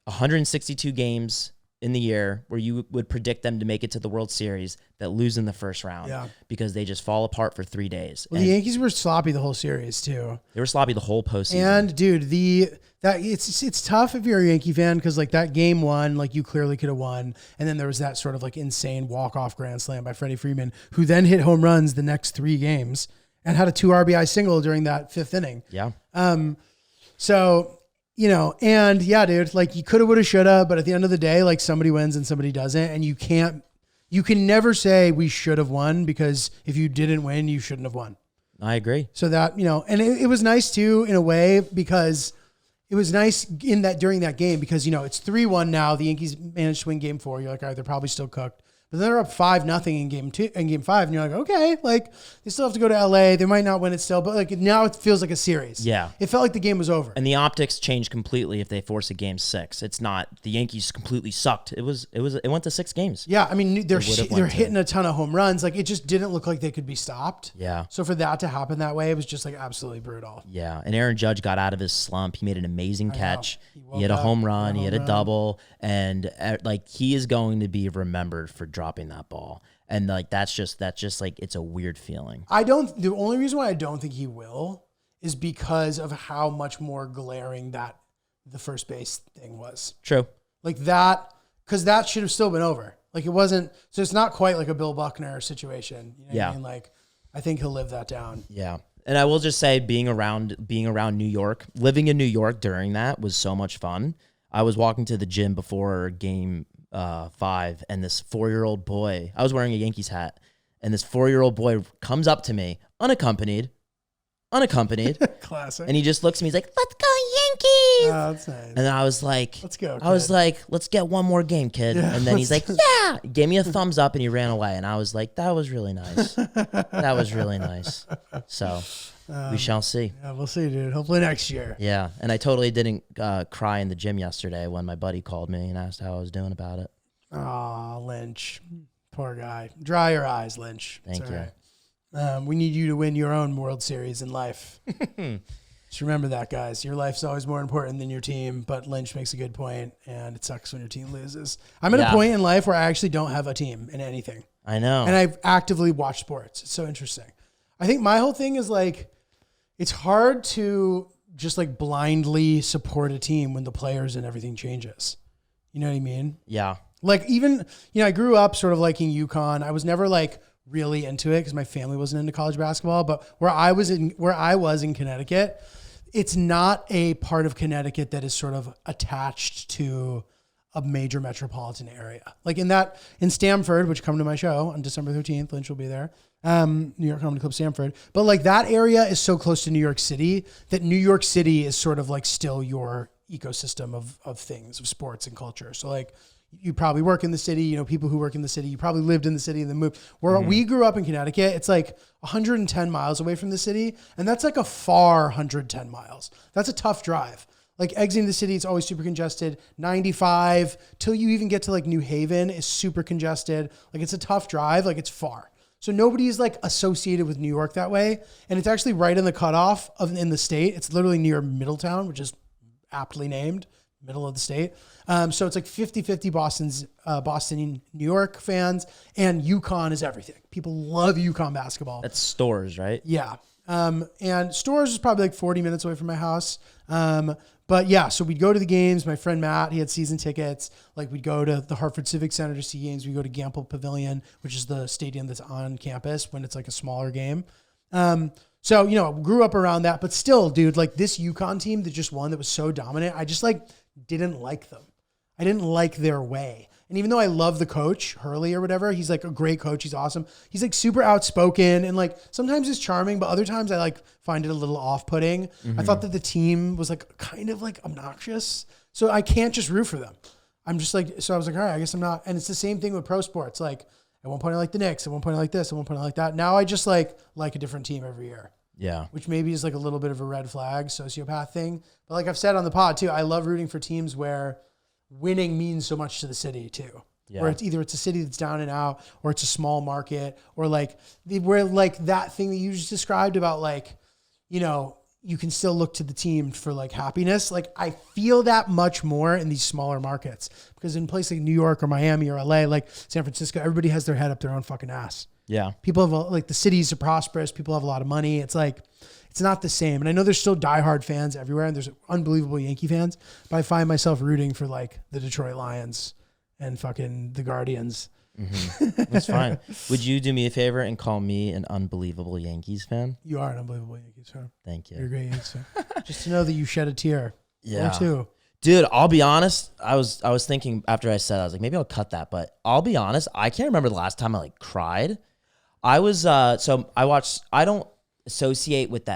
162 games in the year where you would predict them to make it to the World Series that lose in the first round because they just fall apart for 3 days. Well, the Yankees were sloppy the whole series too. They were sloppy the whole postseason. And dude, it's tough if you're a Yankee fan because like that game one, like you clearly could have won, and then there was that sort of like insane walk-off grand slam by Freddie Freeman, who then hit home runs the next 3 games and had a 2 RBI single during that 5th inning. Yeah. So, you know, and yeah, dude, like you coulda, woulda, shoulda, but at the end of the day, like somebody wins and somebody doesn't, and you can never say we should have won because if you didn't win, you shouldn't have won. I agree. So that, you know, and it was nice too in a way because it was nice in that during that game because, you know, it's 3-1 now. The Yankees managed to win game 4. You're like, all right, they're probably still cooked. But then they're up 5-0 in game 5. And you're like, okay, like they still have to go to LA. They might not win it still, but like now it feels like a series. Yeah. It felt like the game was over. And the optics change completely if they force a game 6. It's not the Yankees completely sucked. It went to 6 games. Yeah, I mean they're would've went hitting a ton of home runs. Like it just didn't look like they could be stopped. Yeah. So for that to happen that way, it was just like absolutely brutal. Yeah. And Aaron Judge got out of his slump. He made an amazing catch. He He had a woke up, home run. He had a run. double. And like he is going to be remembered for dropping that ball. And like that's just like it's a weird feeling. The only reason why I don't think he will is because of how much more glaring that the first base thing was. True. Like that, because that should have still been over. Like it wasn't, so it's not quite like a Bill Buckner situation. You know what I mean? Like I think he'll live that down. Yeah. And I will just say being around New York, living in New York during that was so much fun. I was walking to the gym before game 5 and this 4-year-old boy, I was wearing a Yankees hat, and this 4-year-old boy comes up to me, unaccompanied, Classic. and he just looks at me, he's like, "Let's go Yankees!" Oh, that's nice. And then I was like, Let's go, I was kid. like, "Let's get one more game, kid." Yeah, And then he's like, let's- "Yeah!" He gave me a thumbs up and he ran away. And I was like, that was really nice. That was really nice. So we shall see. Yeah, we'll see, dude. Hopefully next year. Yeah. And I totally didn't cry in the gym yesterday when my buddy called me and asked how I was doing about it. Aw, Lynch. Poor guy. Dry your eyes, Lynch. It's Thank all you. right. We need you to win your own World Series in life. Just remember that, guys. Your life's always more important than your team, but Lynch makes a good point, and it sucks when your team loses. I'm at a point in life where I actually don't have a team in anything. I know. And I've actively watched sports. It's so interesting. I think my whole thing is like, it's hard to just like blindly support a team when the players and everything changes. You know what I mean? Yeah. Like even, you know, I grew up sort of liking UConn. I was never like really into it because my family wasn't into college basketball. But where I was in Connecticut, it's not a part of Connecticut that is sort of attached to a major metropolitan area. Like in Stamford, which come to my show on December 13th, Lynch will be there. New York Comedy Club Stamford. But like that area is so close to New York City that New York City is sort of like still your ecosystem of things, of sports and culture. So like, you probably work in the city, you know, people who work in the city, you probably lived in the city and then moved. Where we grew up in Connecticut, it's like 110 miles away from the city. And that's like a far 110 miles. That's a tough drive. Like exiting the city, it's always super congested. 95 till you even get to like New Haven is super congested. Like it's a tough drive. Like it's far. So nobody is like associated with New York that way. And it's actually right in the cutoff in the state. It's literally near Middletown, which is aptly named. Middle of the state. So it's like 50-50 Boston, New York fans, and UConn is everything. People love UConn basketball. That's Stores, right? Yeah. And Stores is probably like 40 minutes away from my house. But yeah, so we'd go to the games. My friend Matt, he had season tickets. Like we'd go to the Hartford Civic Center to see games. We go to Gamble Pavilion, which is the stadium that's on campus when it's like a smaller game. So, you know, grew up around that, but still, dude, like this UConn team that just won that was so dominant, I just like didn't like them. I didn't like their way. And even though I love the coach, Hurley or whatever, he's like a great coach. He's awesome. He's like super outspoken and like sometimes it's charming, but other times I like find it a little off-putting. I thought that the team was like kind of like obnoxious. So I can't just root for them. I'm just like, so I was like, all right, I guess I'm not. And it's the same thing with pro sports. Like at one point I like the Knicks, at one point I like this, at one point I like that. Now I just like a different team every year. Yeah. which maybe is like a little bit of a red flag, sociopath thing. But like I've said on the pod too, I love rooting for teams where winning means so much to the city too. Yeah. Where it's either it's a city that's down and out, or it's a small market, or like where like that thing that you just described about like, you know, you can still look to the team for like happiness. Like I feel that much more in these smaller markets, because in places like New York or Miami or LA, like San Francisco, everybody has their head up their own fucking ass. Yeah. People have like the cities are prosperous. People have a lot of money. It's like, it's not the same. And I know there's still diehard fans everywhere, and there's unbelievable Yankee fans, but I find myself rooting for like the Detroit Lions and fucking the Guardians. That's fine. Would you do me a favor and call me an unbelievable Yankees fan? You are an unbelievable Yankees fan. Thank You're a you. great Yankees fan. Just to know that you shed a tear. Yeah. Or two. Dude, I'll be honest. I was thinking after I said, I was like, maybe I'll cut that. But I'll be honest. I can't remember the last time I like cried. I was, I don't associate with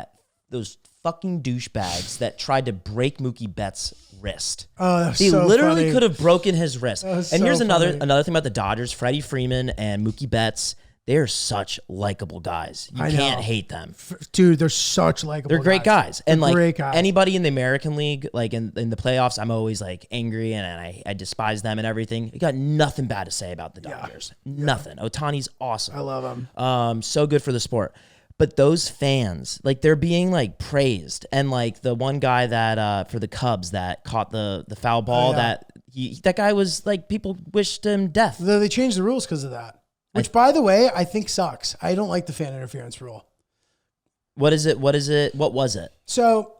those fucking douchebags that tried to break Mookie Betts' wrist. Oh, that's They so literally funny. could have broken his wrist. That was And so here's another funny. thing about the Dodgers, Freddie Freeman and Mookie Betts. They are such likable guys. You I can't know. hate them. Dude, they're such likable They're great guys. And They're like great guys. anybody in the American League, like in the playoffs, I'm always like angry and I despise them and everything. You got nothing bad to say about the Dodgers. Nothing. Otani's awesome. I love them. So good for the sport. But those fans, like they're being like praised. And like the one guy that for the Cubs that caught the foul ball, that guy was like, people wished him death. They changed the rules because of that. Which, by the way, I think sucks. I don't like the fan interference rule. What is it? What was it? So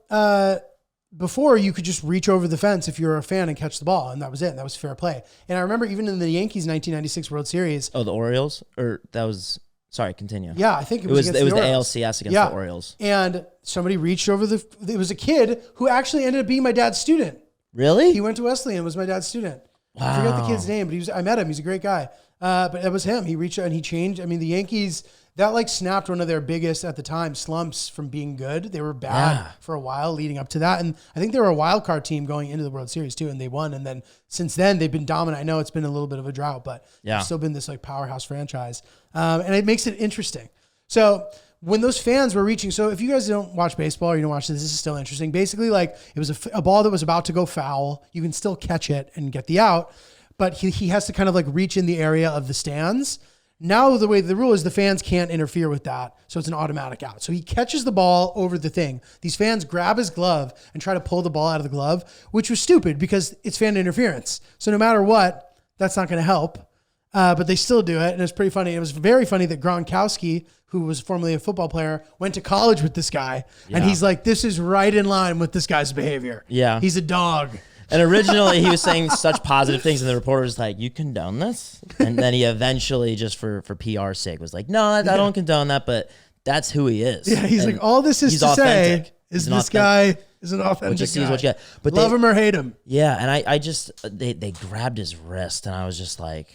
before, you could just reach over the fence if you were a fan and catch the ball, and that was it. That was fair play. And I remember even in the Yankees 1996 World Series. Oh, the Orioles? Or that was... Sorry, continue. Yeah, I think It was the Orioles. ALCS against the Orioles. And somebody reached over it was a kid who actually ended up being my dad's student. Really? He went to Wesleyan, was my dad's student. Wow. I forget the kid's name, but I met him. He's a great guy. But it was him. He reached out and he changed. I mean, the Yankees, that like snapped one of their biggest at the time slumps from being good. They were bad for a while leading up to that. And I think they were a wild card team going into the World Series too, and they won. And then since then they've been dominant. I know it's been a little bit of a drought, but it's still been this like powerhouse franchise. And it makes it interesting. So when those fans were reaching, so if you guys don't watch baseball or you don't watch this is still interesting. Basically, like it was a ball that was about to go foul. You can still catch it and get the out, but he has to kind of like reach in the area of the stands. Now the way the rule is the fans can't interfere with that, so it's an automatic out. So he catches the ball over the thing. These fans grab his glove and try to pull the ball out of the glove, which was stupid because it's fan interference. So no matter what, that's not going to help. But they still do it, and it's pretty funny. It was very funny that Gronkowski, who was formerly a football player, went to college with this guy, and he's like, this is right in line with this guy's behavior. Yeah. He's a dog. And originally he was saying such positive things, and the reporter was like, you condone this? And then he eventually, just for PR's sake, was like, no, I don't condone that, but that's who he is. Yeah, he's And like, all this is he's to authentic. say is He's an this guy is an authentic What you see guy. is what you get. But Love him or hate him. Yeah, and I just, they grabbed his wrist, and I was just like,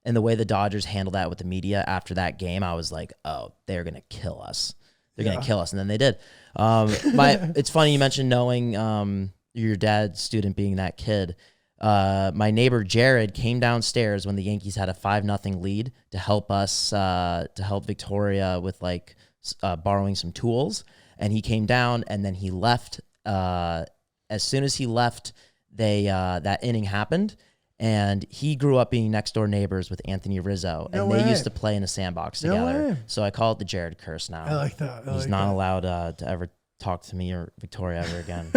and the way the Dodgers handled that with the media after that game, I was like, oh, they're going to kill us. They're going to kill us. And then they did. It's funny you mentioned knowing your dad's student being that kid. My neighbor Jared came downstairs when the Yankees had a 5-0 lead to help us, to help Victoria with like borrowing some tools. And he came down, and then he left. As soon as he left, that inning happened. And he grew up being next door neighbors with Anthony Rizzo, and they used to play in a sandbox together. way. So I call it the Jared curse now. I like that. He's not allowed to ever talk to me or Victoria ever again.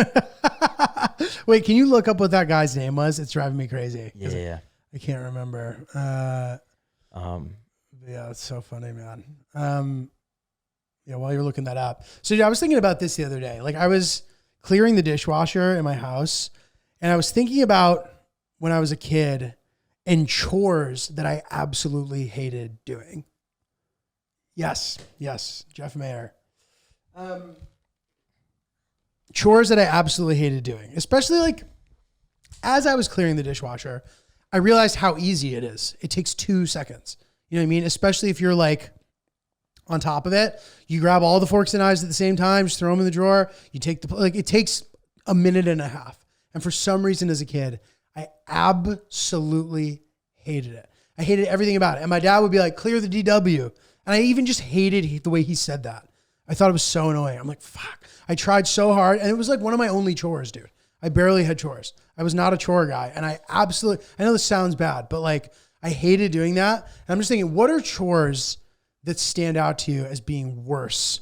Wait, can you look up what that guy's name was? It's driving me crazy. Yeah. I can't remember. Yeah, it's so funny, man. Yeah, while you're looking that up. So I was thinking about this the other day. Like I was clearing the dishwasher in my house, and I was thinking about when I was a kid and chores that I absolutely hated doing. Yes, Jeff Mayer. Chores that I absolutely hated doing, especially like as I was clearing the dishwasher, I realized how easy it is. It takes 2 seconds. You know what I mean? Especially if you're like on top of it, you grab all the forks and knives at the same time, just throw them in the drawer. You take it takes a minute and a half. And for some reason as a kid, I absolutely hated it. I hated everything about it. And my dad would be like, clear the DW. And I even just hated the way he said that. I thought it was so annoying. I'm like, fuck. I tried so hard, and it was like one of my only chores, dude. I barely had chores. I was not a chore guy, and I know this sounds bad, but like I hated doing that. And I'm just thinking, what are chores that stand out to you as being worse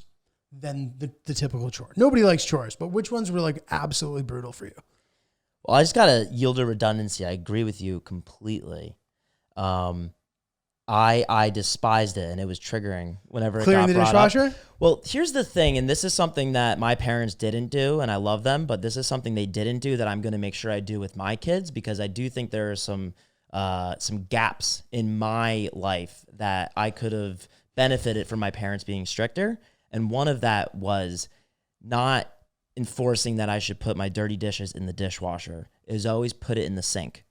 than the typical chore? Nobody likes chores, but which ones were like absolutely brutal for you? Well, I just got to yield to redundancy. I agree with you completely. I despised it, and it was triggering whenever it Clearing got the brought dishwasher? up. Well, here's the thing, and this is something that my parents didn't do, and I love them, but this is something they didn't do that I'm going to make sure I do with my kids, because I do think there are some gaps in my life that I could have benefited from my parents being stricter, and one of that was not enforcing that I should put my dirty dishes in the dishwasher. It was always put it in the sink.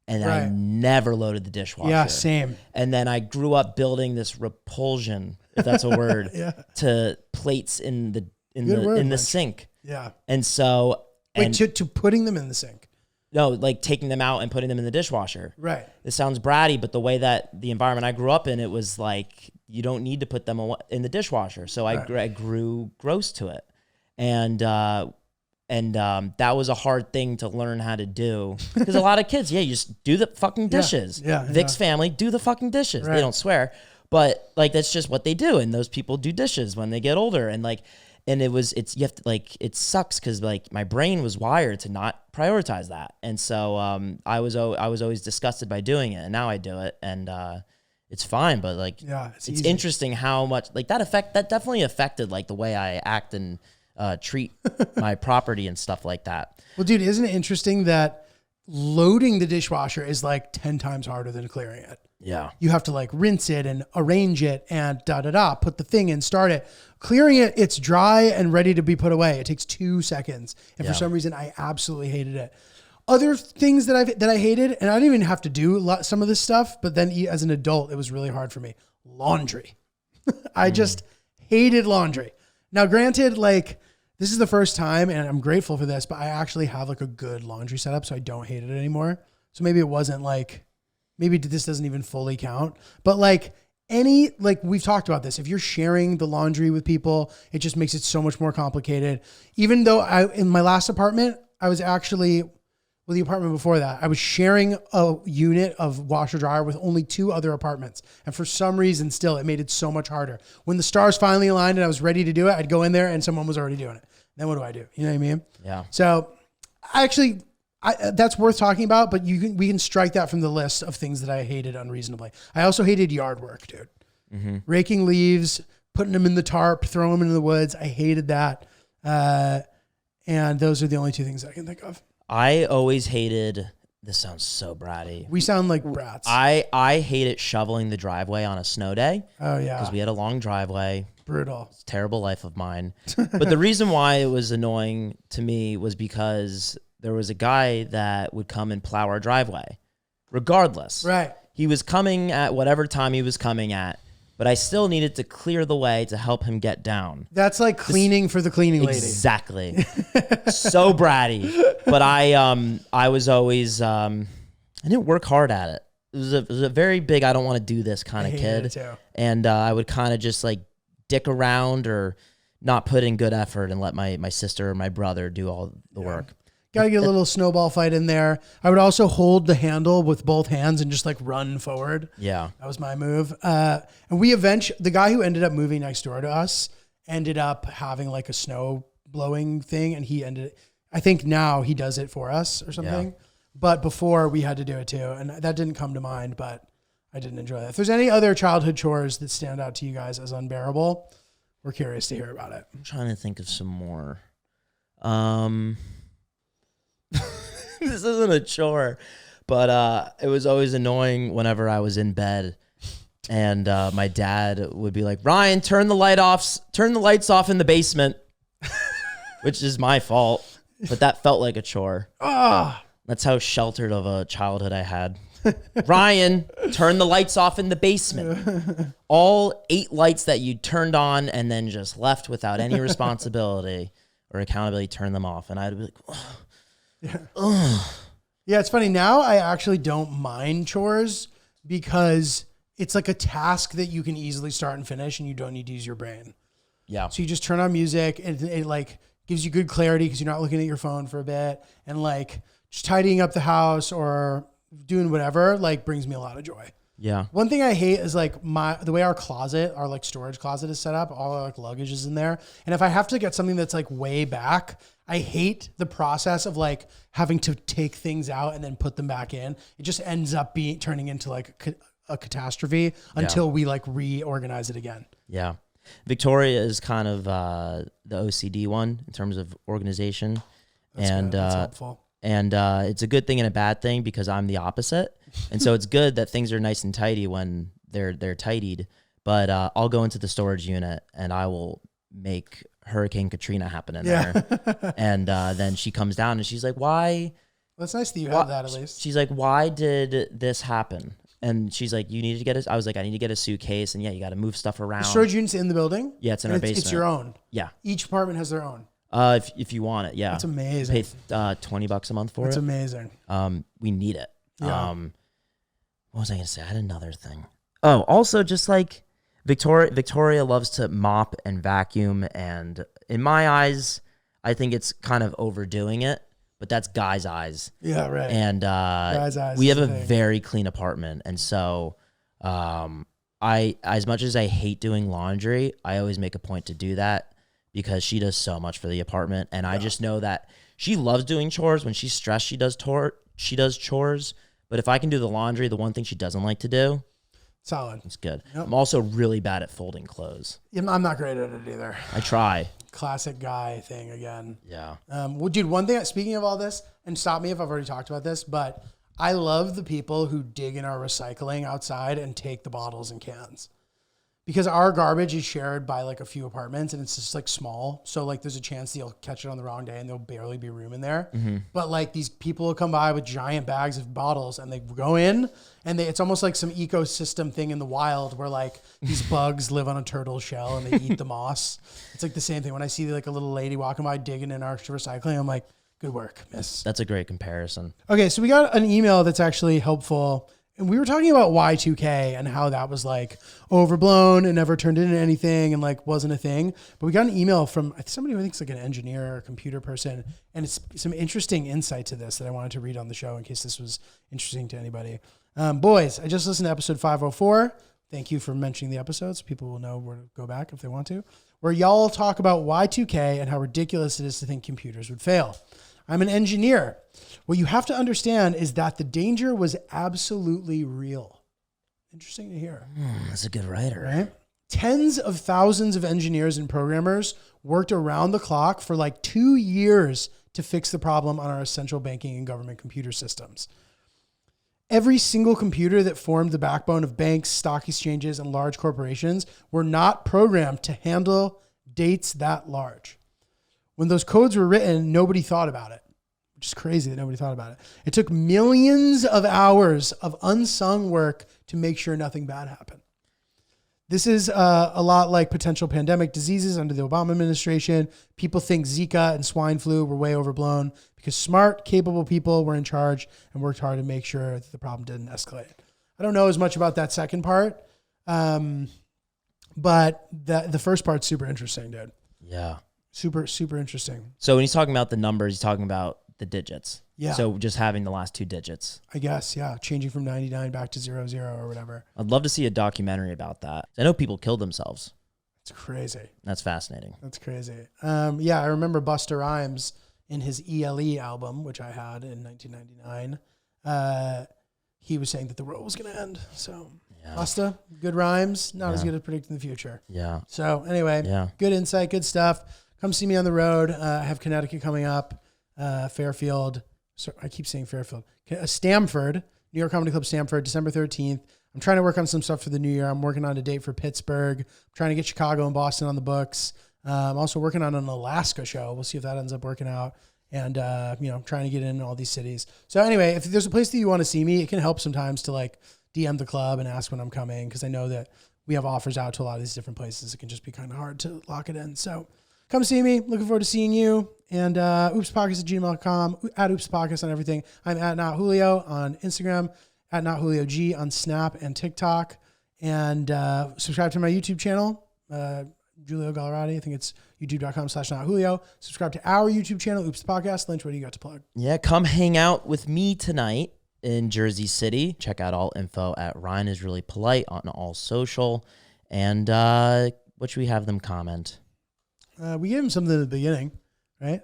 And I Right. never loaded the dishwasher. Yeah, same. And then I grew up building this repulsion, if that's a word, Yeah. to plates in the Good word, in the Mitch. sink. Yeah. And so Wait, to putting them in the sink. no, like taking them out and putting them in the dishwasher. Right. It sounds bratty, but the way that the environment I grew up in, it was like you don't need to put them in the dishwasher. So I grew gross to it, and that was a hard thing to learn how to do, because a lot of kids, you just do the fucking dishes. Yeah, Vic's family do the fucking dishes. Right. They don't swear, but like that's just what they do, and those people do dishes when they get older, and like. And you have to like, it sucks because like my brain was wired to not prioritize that. And so I was always disgusted by doing it, and now I do it, and it's fine. But like, Yeah, it's easy. interesting how much like that definitely affected like the way I act and treat my property and stuff like that. Well, dude, isn't it interesting that loading the dishwasher is like 10 times harder than clearing it? Yeah. You have to like rinse it and arrange it and put the thing in, start it. Clearing it, it's dry and ready to be put away. It takes 2 seconds. And for some reason, I absolutely hated it. Other things that I hated, and I didn't even have to do some of this stuff, but then as an adult, it was really hard for me. Laundry. I just hated laundry. Now, granted, like this is the first time, and I'm grateful for this, but I actually have like a good laundry setup, so I don't hate it anymore. So maybe it wasn't like, maybe this doesn't even fully count, but like we've talked about this. If you're sharing the laundry with people, it just makes it so much more complicated. Even though in my last apartment, I was actually, well, the apartment before that, I was sharing a unit of washer dryer with only 2 other apartments. And for some reason still, it made it so much harder. When the stars finally aligned and I was ready to do it, I'd go in there and someone was already doing it. Then what do I do? You know what I mean? Yeah. So that's worth talking about, but we can strike that from the list of things that I hated unreasonably. I also hated yard work, dude. Mm-hmm. Raking leaves, putting them in the tarp, throwing them into the woods. I hated that. And those are the only 2 things I can think of. I always hated, this sounds so bratty. We sound like brats. I hated shoveling the driveway on a snow day. Oh yeah. Because we had a long driveway. Brutal. It's a terrible life of mine. But the reason why it was annoying to me was because there was a guy that would come and plow our driveway, regardless. Right. He was coming at whatever time he was coming at, but I still needed to clear the way to help him get down. That's like cleaning for the cleaning lady. Exactly. So bratty. But I was always, I didn't work hard at it. It was a very big, I don't want to do this kind of hated kid. it too. And I would kind of just like dick around or not put in good effort and let my sister or my brother do all the work. Got to get a little snowball fight in there. I would also hold the handle with both hands and just like run forward. Yeah. That was my move. And the guy who ended up moving next door to us ended up having like a snow blowing thing. And I think now he does it for us or something. Yeah. But before we had to do it too. And that didn't come to mind, but I didn't enjoy that. If there's any other childhood chores that stand out to you guys as unbearable, we're curious to hear about it. I'm trying to think of some more. This isn't a chore, but it was always annoying whenever I was in bed and my dad would be like, Ryan, turn the lights off in the basement, which is my fault, but that felt like a chore. That's how sheltered of a childhood I had. Ryan, turn the lights off in the basement. All 8 lights that you turned on and then just left without any responsibility or accountability, turn them off. And I'd be like, Yeah, it's funny. Now I actually don't mind chores because it's like a task that you can easily start and finish and you don't need to use your brain. Yeah. So you just turn on music and it like gives you good clarity because you're not looking at your phone for a bit, and like just tidying up the house or doing whatever like brings me a lot of joy. Yeah. One thing I hate is like the way our like storage closet is set up, all our like luggage is in there. And if I have to get something that's like way back, I hate the process of like having to take things out and then put them back in. It just ends up turning into like a catastrophe until we like reorganize it again. Yeah. Victoria is kind of the OCD one in terms of organization. That's and good. That's helpful. And it's a good thing and a bad thing because I'm the opposite. And so it's good that things are nice and tidy when they're tidied. But I'll go into the storage unit and I will make Hurricane Katrina happen in there. And then she comes down and she's like, why? Well, it's nice that you have that at least. She's like, why did this happen? And she's like, you need to get I was like, I need to get a suitcase. And yeah, you got to move stuff around. The storage unit's in the building? Yeah, it's in our basement. It's your own? Yeah. Each apartment has their own? If you want it, yeah. That's amazing. Pay $20 a month for it. That's amazing. We need it. Yeah. What was I gonna say? I had another thing. Oh, also just like Victoria loves to mop and vacuum, and in my eyes, I think it's kind of overdoing it. But that's guys' eyes. Yeah, right. And guys' eyes we have is a the thing. very clean apartment, and so I as much as I hate doing laundry, I always make a point to do that because she does so much for the apartment, and I just know that she loves doing chores. When she's stressed, she does chores. But if I can do the laundry, the one thing she doesn't like to do, solid. it's good. Yep. I'm also really bad at folding clothes. Yeah, I'm not great at it either. I try. Classic guy thing again. Yeah. Well, dude, one thing, speaking of all this, and stop me if I've already talked about this, but I love the people who dig in our recycling outside and take the bottles and cans. Because our garbage is shared by like a few apartments and it's just like small. So like there's a chance that you'll catch it on the wrong day and there'll barely be room in there. Mm-hmm. But like these people will come by with giant bags of bottles and they go in and it's almost like some ecosystem thing in the wild where like these bugs live on a turtle shell and they eat the moss. It's like the same thing. When I see like a little lady walking by digging in our recycling, I'm like, good work, miss. That's a great comparison. Okay, so we got an email that's actually helpful. And we were talking about Y2K and how that was like overblown and never turned into anything and like wasn't a thing. But we got an email from somebody who I think is like an engineer or a computer person. And it's some interesting insight to this that I wanted to read on the show in case this was interesting to anybody. Boys, I just listened to episode 504. Thank you for mentioning the episodes. People will know where to go back if they want to. Where y'all talk about Y2K and how ridiculous it is to think computers would fail. I'm an engineer. What you have to understand is that the danger was absolutely real. Interesting to hear. That's a good writer. Right? Tens of thousands of engineers and programmers worked around the clock for like 2 years to fix the problem on our essential banking and government computer systems. Every single computer that formed the backbone of banks, stock exchanges, and large corporations were not programmed to handle dates that large. When those codes were written, nobody thought about it, which is crazy that nobody thought about it. It took millions of hours of unsung work to make sure nothing bad happened. This is a lot like potential pandemic diseases under the Obama administration. People think Zika and swine flu were way overblown because smart, capable people were in charge and worked hard to make sure that the problem didn't escalate. I don't know as much about that second part, but the first part's super interesting, dude. Yeah. Super, super interesting. So when he's talking about the numbers, he's talking about the digits. Yeah. So just having the last two digits. I guess, yeah. Changing from 99 back to 00 or whatever. I'd love to see a documentary about that. I know people killed themselves. It's crazy. That's fascinating. That's crazy. Yeah, I remember Busta Rhymes in his ELE album, which I had in 1999. He was saying that the world was going to end. So Yeah. Busta, good rhymes, not as Yeah. good at predicting the future. Yeah. So anyway, Yeah. good insight, good stuff. Come see me on the road. I have Connecticut coming up, Fairfield. So I keep saying Fairfield. Stamford, New York Comedy Club Stamford, December 13th. I'm trying to work on some stuff for the new year. I'm working on a date for Pittsburgh. I'm trying to get Chicago and Boston on the books. I'm also working on an Alaska show. We'll see if that ends up working out. And, trying to get in all these cities. So anyway, if there's a place that you want to see me, it can help sometimes to like DM the club and ask when I'm coming. Cause I know that we have offers out to a lot of these different places. It can just be kind of hard to lock it in. So come see me. Looking forward to seeing you. And oopspodcast@gmail.com, at oopspodcast on everything. I'm at Not Julio on Instagram, at Not Julio G on Snap and TikTok. And subscribe to my YouTube channel. Giulio Gallerati. I think it's youtube.com/notjulio. Subscribe to our YouTube channel, Oops the Podcast. Lynch, what do you got to plug? Yeah, come hang out with me tonight in Jersey City. Check out all info at Ryan is Really Polite on all social. And what should we have them comment? We gave him something at the beginning, right?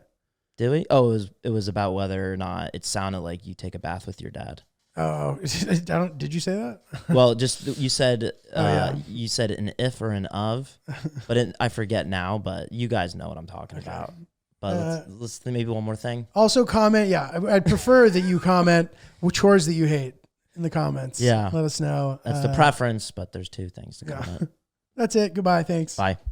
Did we? Oh, it was about whether or not it sounded like you take a bath with your dad. Oh, did you say that? Well, just you said yeah. you said an if or an of, but I forget now. But you guys know what I'm talking about. But let's maybe one more thing. Also comment. Yeah, I'd prefer that you comment which chores that you hate in the comments. Yeah, let us know. That's the preference, but there's two things to comment. That's it. Goodbye. Thanks. Bye.